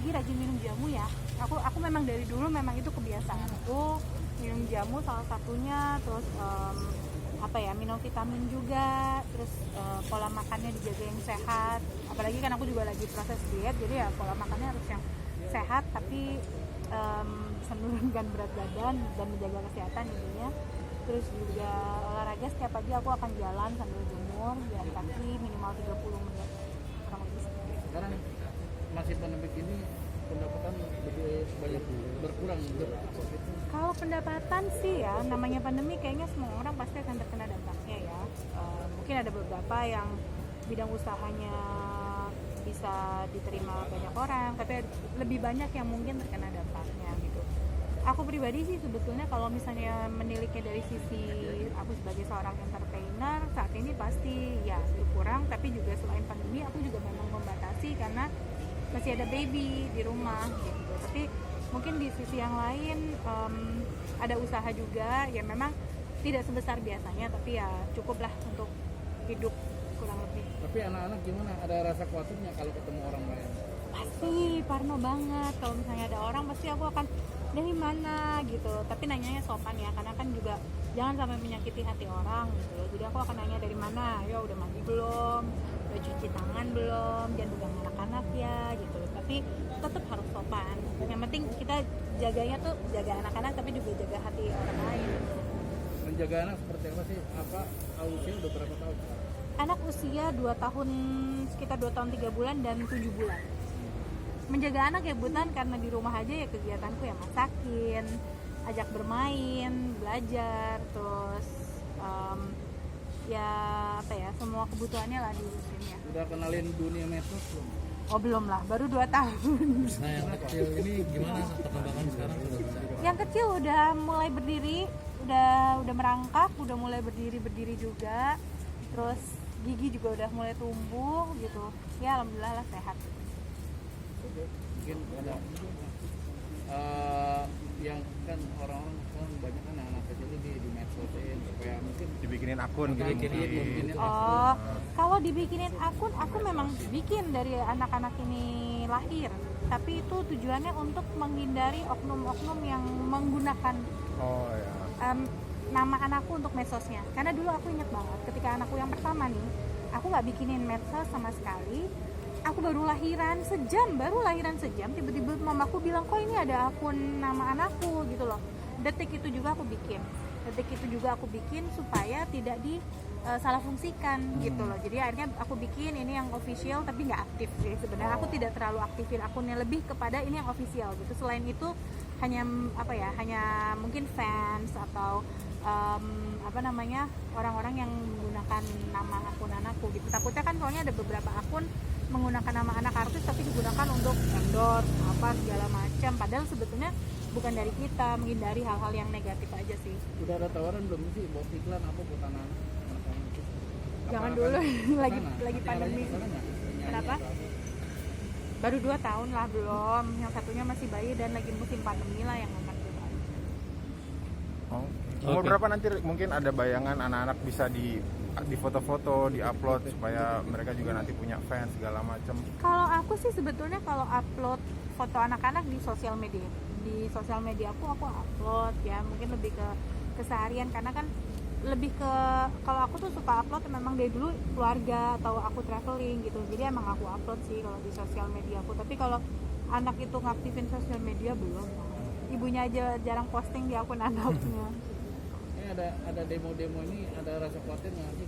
apalagi rajin minum jamu ya. Aku memang dari dulu memang itu kebiasaan aku minum jamu salah satunya, terus minum vitamin juga, terus pola makannya dijaga yang sehat. Apalagi kan aku juga lagi proses diet, jadi ya pola makannya harus yang sehat tapi bisa menurunkan berat badan dan menjaga kesehatan intinya. Terus juga olahraga, setiap pagi aku akan jalan sambil jemur, jalan kaki minimal 30 menit kurang lebih. Sekarang masih pandemi ini pendapatan lebih banyak berkurang berapa gitu? Kalau pendapatan sih ya, namanya pandemi kayaknya semua orang pasti akan terkena dampaknya ya. Mungkin ada beberapa yang bidang usahanya bisa diterima banyak orang, tapi lebih banyak yang mungkin terkena dampaknya gitu. Aku pribadi sih sebetulnya kalau misalnya meniliknya dari sisi aku sebagai seorang entertainer, saat ini pasti ya berkurang, tapi juga selain pandemi aku juga memang membatasi karena masih ada baby di rumah gitu. Tapi mungkin di sisi yang lain ada usaha juga ya, memang tidak sebesar biasanya tapi ya cukuplah untuk hidup kurang lebih. Tapi anak-anak gimana? Ada rasa khawatirnya kalau ketemu orang lain? Pasti parno banget, kalau misalnya ada orang pasti aku akan dari mana gitu, tapi nanyanya sopan ya, karena kan juga jangan sampai menyakiti hati orang gitu. Jadi aku akan nanya dari mana, ya udah mandi belum, udah cuci tangan belum, jangan pegang anak-anak ya gitu. Tapi tetap harus sopan. Yang penting kita jaganya tuh jaga anak-anak tapi juga jaga hati orang lain. Menjaga anak seperti apa sih? Usia udah berapa tahun? Anak usia 2 tahun, sekitar 2 tahun 3 bulan dan 7 bulan. Menjaga anak ya bukan karena di rumah aja ya, kegiatanku ya masakin, ajak bermain, belajar, terus semua kebutuhannya lah diurusin ya. Udah kenalin dunia medsos belum? Oh belum lah, baru 2 tahun. Nah yang kecil ini gimana perkembangan sekarang sudah bisa? Yang kecil udah mulai berdiri, udah merangkak, udah mulai berdiri juga. Terus gigi juga udah mulai tumbuh gitu. Ya alhamdulillah lah sehat. Mungkin ada yang kan orang-orang kan banyak kan anak kecil itu di medsosin supaya mungkin dibikinin akun gitu. bikinin Oh, kalau dibikinin akun, aku memang bikin dari anak-anak ini lahir. Tapi itu tujuannya untuk menghindari oknum-oknum yang menggunakan nama anakku untuk medsosnya. Karena dulu aku inget banget ketika anakku yang pertama nih, aku nggak bikinin medsos sama sekali. Aku baru lahiran sejam, tiba-tiba mamaku bilang, kok ini ada akun nama anakku gitu loh. Detik itu juga aku bikin supaya tidak salah fungsikan gitu loh. Jadi akhirnya aku bikin ini yang official tapi nggak aktif sih sebenarnya. Aku tidak terlalu aktifin akunnya, lebih kepada ini yang official gitu. Selain itu hanya mungkin fans atau orang-orang yang menggunakan nama akun anakku gitu. Takutnya kan soalnya ada beberapa akun menggunakan nama anak artis tapi digunakan untuk endorse apa segala macam, padahal sebetulnya bukan dari kita, menghindari hal-hal yang negatif aja sih. udah ada tawaran belum sih buat iklan apa buat anak-anak? Jangan dulu lagi pandemi. Kenapa? Baru 2 tahun lah belum, yang satunya masih bayi dan lagi musim pandemi lah yang akan kita. Umur berapa nanti mungkin ada bayangan anak-anak bisa di foto-foto, di-upload supaya mereka juga nanti punya fans segala macam? Kalau aku sih sebetulnya kalau upload foto anak-anak di sosial media aku upload ya, mungkin lebih ke keseharian, karena kan lebih ke kalau aku tuh suka upload memang dari dulu keluarga atau aku traveling gitu, jadi emang aku upload sih kalau di sosial media aku. Tapi kalau anak itu ngaktifin sosial media belum, ibunya aja jarang posting di akun anaknya. Ini ada demo-demo ini, ada rasa khawatir nggak sih?